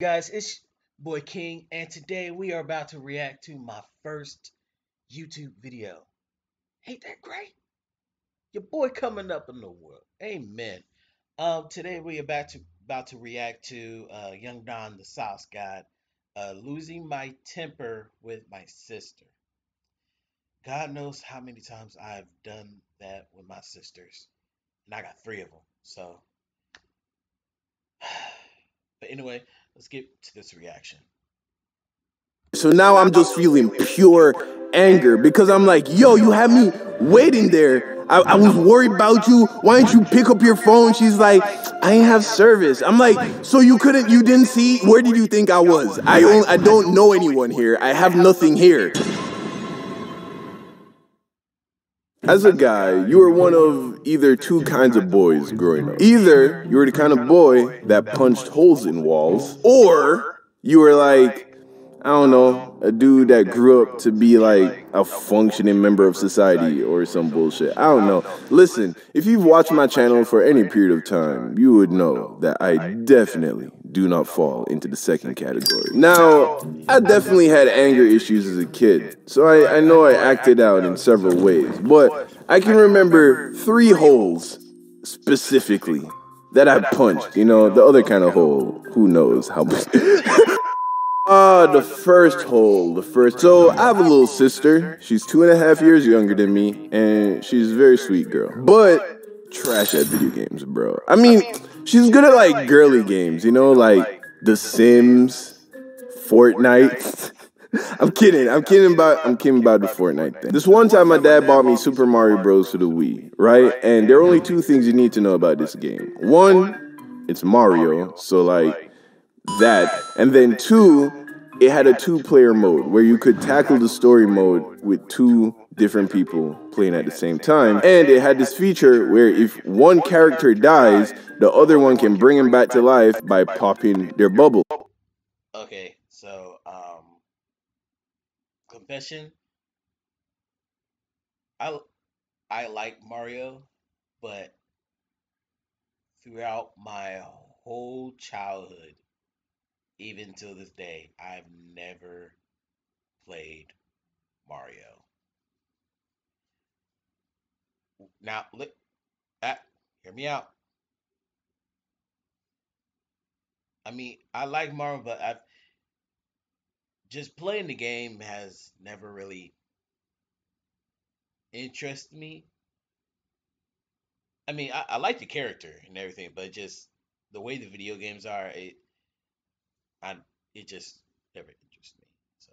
guys? It's boy King, and today we are about to react to my first YouTube video. Ain't that great? Your boy coming up in the world. Amen. Today we about to react to Young Don the Sauce God, losing my temper with my sister. God knows how many times I've done that with my sisters, and I got three of them. So, but anyway, let's get to this reaction. So now I'm just feeling pure anger because I'm like, yo, you had me waiting there. I was worried about you. Why didn't you pick up your phone? She's like, I ain't have service. I'm like, so you didn't see? Where did you think I was? I don't know anyone here. I have nothing here. As a guy, you were one of either two kinds of boys growing up. Either you were the kind of boy that punched holes in walls, or you were like, I don't know, a dude that grew up to be like a functioning member of society or some bullshit. I don't know. Listen, if you've watched my channel for any period of time, you would know that I definitely do not fall into the second category. Now, I definitely had anger issues as a kid, so I know I acted out in several ways, but I can remember 3 holes specifically that I punched. You know, the other kind of hole, who knows how much. The first hole, So I have a little sister. She's 2.5 years younger than me, and she's a very sweet girl. But trash at video games, bro. I mean, she's good at like girly games, you know, like The Sims, Fortnite. I'm kidding about the Fortnite thing. This one time my dad bought me Super Mario Bros. For the Wii, right? And there are only 2 things you need to know about this game. 1, it's Mario, so like that. And then 2, it had a 2-player mode where you could tackle the story mode with 2 different people playing at the same time. And it had this feature where if one character dies, the other one can bring him back to life by popping their bubble. Okay, so confession. I like Mario, but throughout my whole childhood, even till this day, I've never played Mario. Now, hear me out. I mean, I like Mario, but I've just playing the game has never really interested me. I mean, I like the character and everything, but just the way the video games are, it just never interested me. So,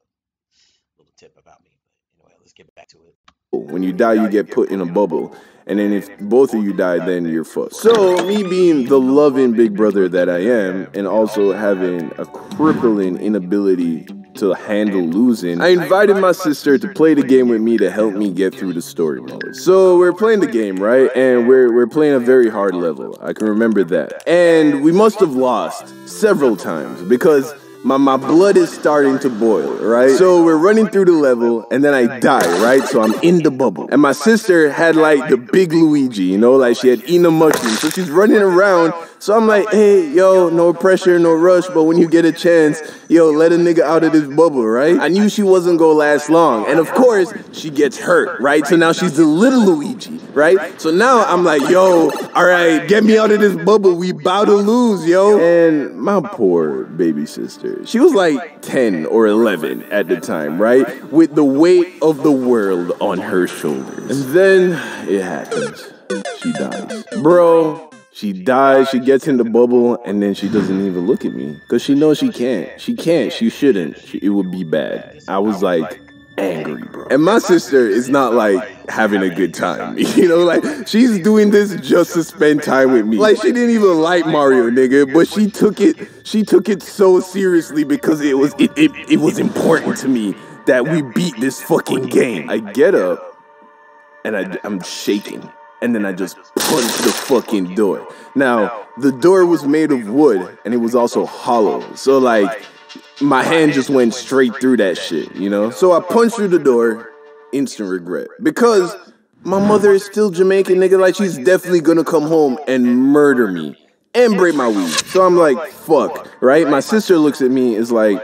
little tip about me. But anyway, let's get back to it. When you die, you get put in a bubble. And then if both of you die, then you're fucked. So, me being the loving big brother that I am, and also having a crippling inability to handle losing, I invited my sister to play the game with me to help me get through the story mode. So we're playing the game, right? And we're playing a very hard level. I can remember that. And we must have lost several times because my blood is starting to boil, right? So we're running through the level, and then I die, right? So I'm in the bubble. And my sister had like the big Luigi, you know, like she had eaten a mushroom. So she's running around. So I'm like, hey, yo, no pressure, no rush, but when you get a chance, yo, let a nigga out of this bubble, right? I knew she wasn't gonna last long. And of course, she gets hurt, right? So now she's the little Luigi, right? So now I'm like, yo, all right, get me out of this bubble. We about to lose, yo. And my poor baby sister, she was like 10 or 11 at the time, right? With the weight of the world on her shoulders. And then it happens. She dies. Bro. She dies, she gets in the bubble, and then she doesn't even look at me. Because she knows she can't. She can't, she shouldn't. It would be bad. I was like angry, bro. And my sister is not like having a good time. You know, like she's doing this just to spend time with me. Like she didn't even like Mario, nigga, but she took it so seriously because it was important to me that we beat this fucking game. I get up and I'm shaking. And then I just punched the fucking door. Now, the door was made of wood, and it was also hollow. So, like, my hand just went straight through that shit, you know? So I punched through the door, instant regret. Because my mother is still Jamaican, nigga. Like, she's definitely gonna come home and murder me and break my weed. So I'm like, fuck, right? My sister looks at me, is like,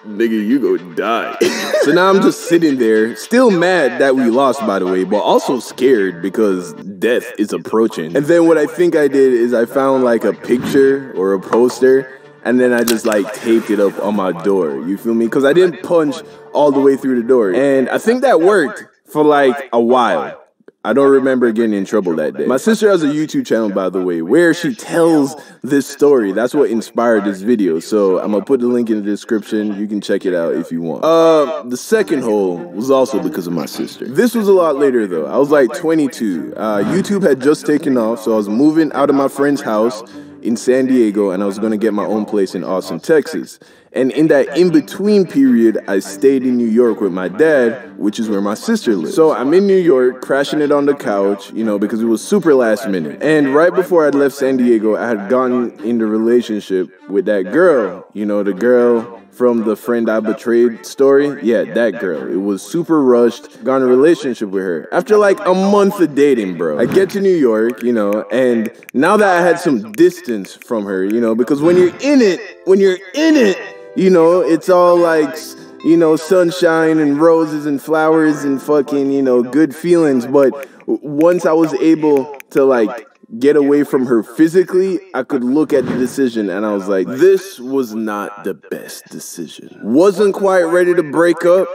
nigga, you go die. So now I'm just sitting there, still mad that we lost, by the way, but also scared because death is approaching. And then what I think I did is I found like a picture or a poster, and then I just like taped it up on my door, you feel me? Because I didn't punch all the way through the door. And I think that worked for like a while. I don't remember getting in trouble that day. My sister has a YouTube channel, by the way, where she tells this story. That's what inspired this video. So I'm going to put the link in the description. You can check it out if you want. The second hole was also because of my sister. This was a lot later, though. I was like 22. YouTube had just taken off, so I was moving out of my friend's house in San Diego, and I was going to get my own place in Austin, Texas. And in that in-between period, I stayed in New York with my dad, which is where my sister lives. So I'm in New York, crashing it on the couch, you know, because it was super last minute. And right before I'd left San Diego, I had gotten in the relationship with that girl, you know, the girl from the friend I betrayed story. Yeah, that girl. It was super rushed. Got in a relationship with her. After like a month of dating, bro. I get to New York, you know, and now that I had some distance from her, you know, because when you're in it, you know, it's all like, you know, sunshine and roses and flowers and fucking, you know, good feelings. But once I was able to like get away from her physically, I could look at the decision and I was like, this was not the best decision. Wasn't quite ready to break up.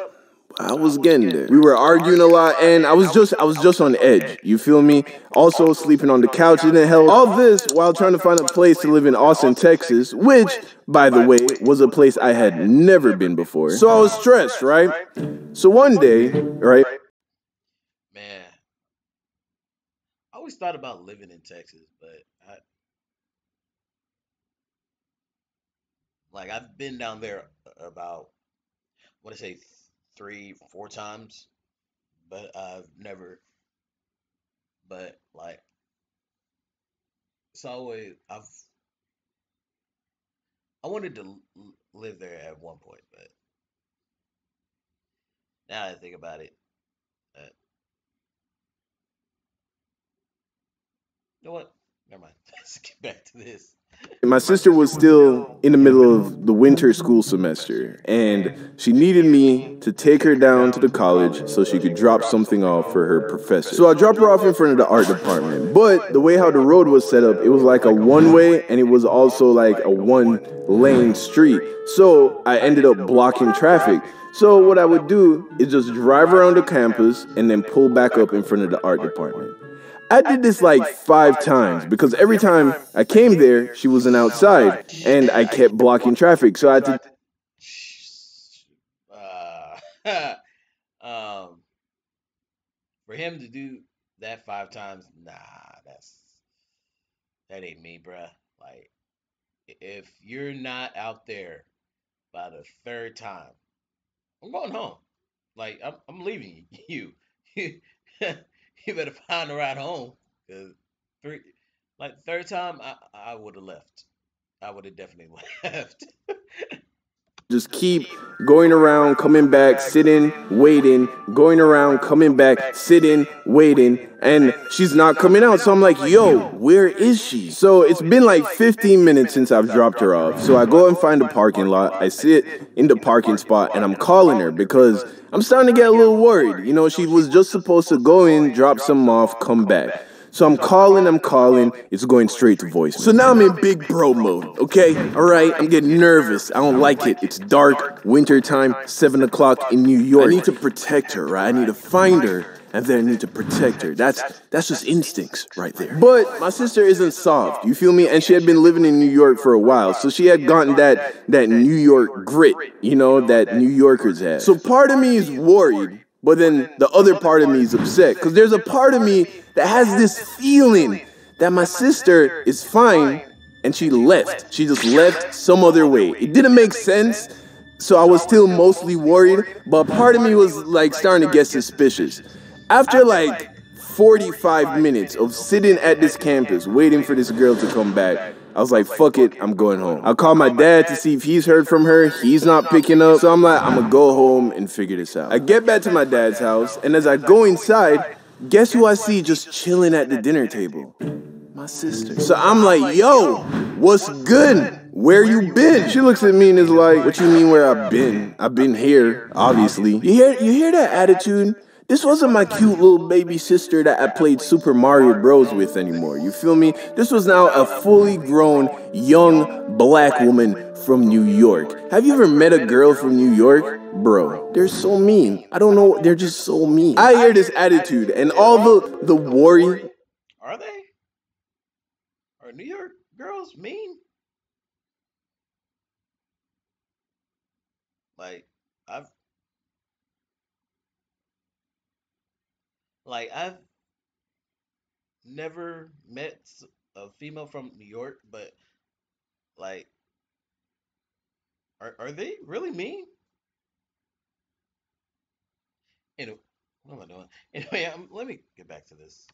I was getting there. We were arguing a lot, and I was just on edge. You feel me? Also, sleeping on the couch didn't help. All this while trying to find a place to live in Austin, Texas, which, by the way, was a place I had never been before. So I was stressed, right? So one day, right? Man, I always thought about living in Texas, but I've been down there about, I want to say 3, 4 times, but I've never. But like, it's always I wanted to live there at one point, but now that I think about it, uh, you know what? Never mind. Let's get back to this. My sister was still in the middle of the winter school semester, and she needed me to take her down to the college so she could drop something off for her professor. So I dropped her off in front of the art department, but the way how the road was set up, it was like a one-way, and it was also like a one-lane street. So I ended up blocking traffic. So what I would do is just drive around the campus and then pull back up in front of the art department. I did this like 5 times because every time I came there, she wasn't outside and I kept blocking traffic. So I had to. For him to do that 5 times, nah, that ain't me, bruh. Like, if you're not out there by the 3rd time, I'm going home. Like, I'm leaving you. You better find a ride home. Cause 3rd time, I would have left. I would have definitely left. Just keep going around, coming back, sitting, waiting, going around, coming back, sitting, waiting, and she's not coming out. So I'm like, yo, where is she? So it's been like 15 minutes since I've dropped her off. So I go and find a parking lot. I sit in the parking spot and I'm calling her because I'm starting to get a little worried. You know, she was just supposed to go in, drop some off, come back. So I'm calling, it's going straight to voice. So now I'm in big bro mode, okay? All right, I'm getting nervous. I don't like it. It's dark, wintertime, 7 o'clock in New York. I need to protect her, right? I need to find her, and then I need to protect her. That's just instincts right there. But my sister isn't soft, you feel me? And she had been living in New York for a while, so she had gotten that New York grit, you know, that New Yorkers have. So part of me is worried, but then the other part of me is upset, because there's a part of me that has this feeling that my sister is fine and she left. She just left some other way. It didn't make sense, so I was still mostly worried, but part of me was like starting to get suspicious. After like 45 minutes of sitting at this campus waiting for this girl to come back, I was like, fuck it, I'm going home. I called my dad to see if he's heard from her. He's not picking up. So I'm like, I'm gonna go home and figure this out. I get back to my dad's house, and as I go inside, guess who I see just chilling at the dinner table? my sister. So I'm like, yo, what's good? Where you been? She looks at me and is like, what you mean where I've been? I've been here, obviously. You hear that attitude? This wasn't my cute little baby sister that I played Super Mario Bros. With anymore. You feel me? This was now a fully grown, young black woman from New York. Have you ever met a girl from New York? Bro, they're so mean. I don't know, they're just so mean. I hear this attitude and all the worry. Are they? Are New York girls mean? Like I've I've never met a female from New York, but like, are they really mean? Anyway, what am I doing? Anyway, let me get back to this.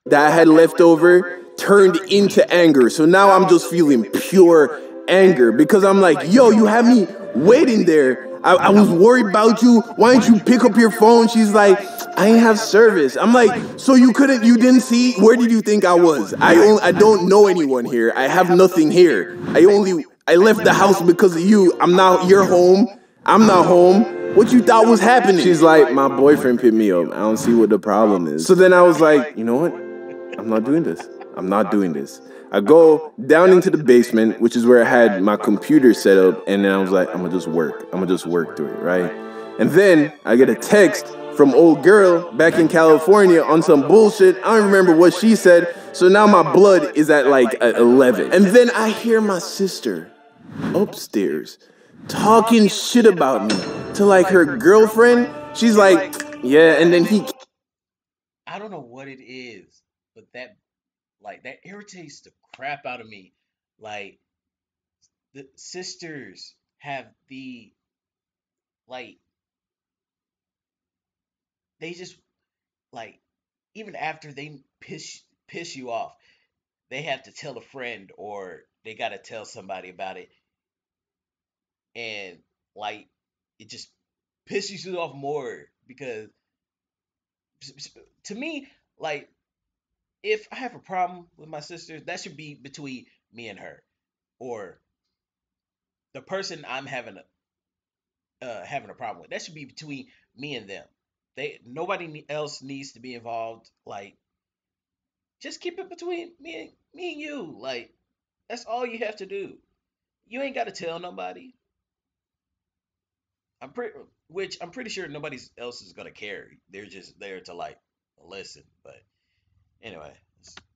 That I had left over turned into anger. So now I'm just feeling pure anger because I'm like, yo, you have me waiting there. I was worried about you. Why didn't you pick up your phone? She's like, I ain't have service. I'm like, so you didn't see? Where did you think I was? I don't know anyone here. I have nothing here. I left the house because of you. You're home. I'm not home. What you thought was happening? She's like, my boyfriend picked me up. I don't see what the problem is. So then I was like, you know what? I'm not doing this. I'm not doing this. I go down into the basement, which is where I had my computer set up, and then I was like, I'm gonna just work. I'm gonna just work through it, right? And then I get a text from old girl back in California on some bullshit. I don't remember what she said. So now my blood is at like 11. And then I hear my sister upstairs talking shit about me to like her girlfriend. She's like, yeah, and then he. I don't know what it is, but that irritates the crap out of me. Like the sisters have the like they just like even after they piss you off, they have to tell a friend or they got to tell somebody about it, and like it just pisses you off more because to me, like if I have a problem with my sister, that should be between me and her, or the person I'm having a problem with. That should be between me and them. Nobody else needs to be involved. Like just keep it between me and you. Like that's all you have to do. You ain't got to tell nobody. I'm pretty which I'm pretty sure nobody else is gonna care. They're just there to like listen. But anyway,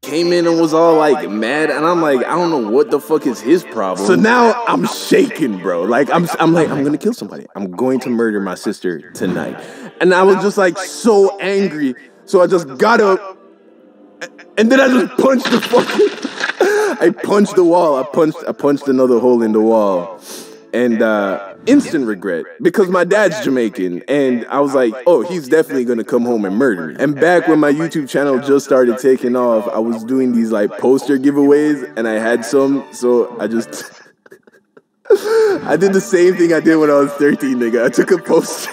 Came in and was all like mad, and I'm like, I don't know what the fuck is his problem. So now I'm shaking, bro. Like I'm like, I'm gonna kill somebody. I'm going to murder my sister tonight. And I was just like so angry. So I just got up, and then I just punched the fucking. I punched the wall. I punched another hole in the wall, and instant regret because my dad's Jamaican, and I was like, oh, he's definitely gonna come home and murder me. And back when my YouTube channel just started taking off, I was doing these like poster giveaways, and I had some, so I just I did the same thing I did when I was 13, nigga. I took a poster.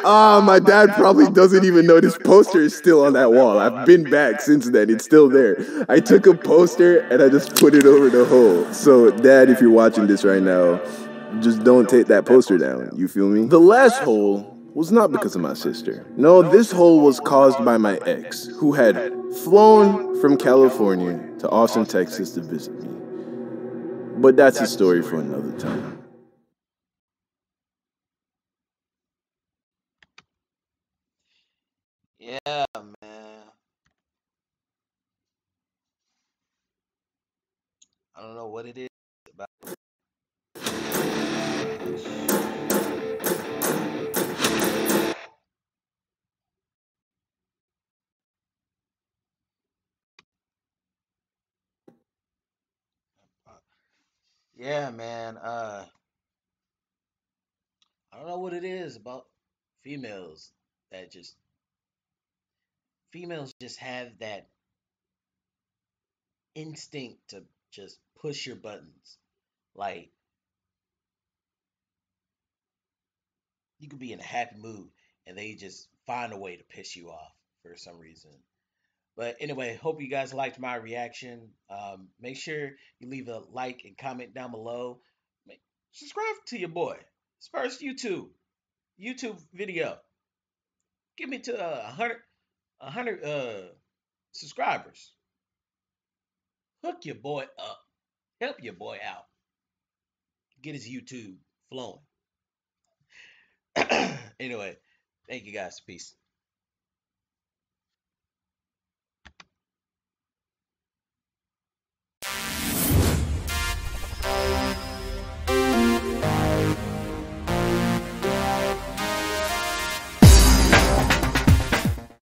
My dad probably doesn't even know this poster is still on that wall. I've been back since then. It's still there. I took a poster and I just put it over the hole. So, Dad, if you're watching this right now, just don't take that poster down. You feel me? The last hole was not because of my sister. No, this hole was caused by my ex, who had flown from California to Austin, Texas to visit me. But that's a story for another time. yeah, man. I don't know what it is about. Yeah, man. I don't know what it is about females that just females just have that instinct to just push your buttons. Like you could be in a happy mood and they just find a way to piss you off for some reason. But anyway, hope you guys liked my reaction. Make sure you leave a like and comment down below. Subscribe to your boy. His first YouTube video. Get me to 100 subscribers. Hook your boy up. Help your boy out. Get his YouTube flowing. Anyway, thank you guys. Peace.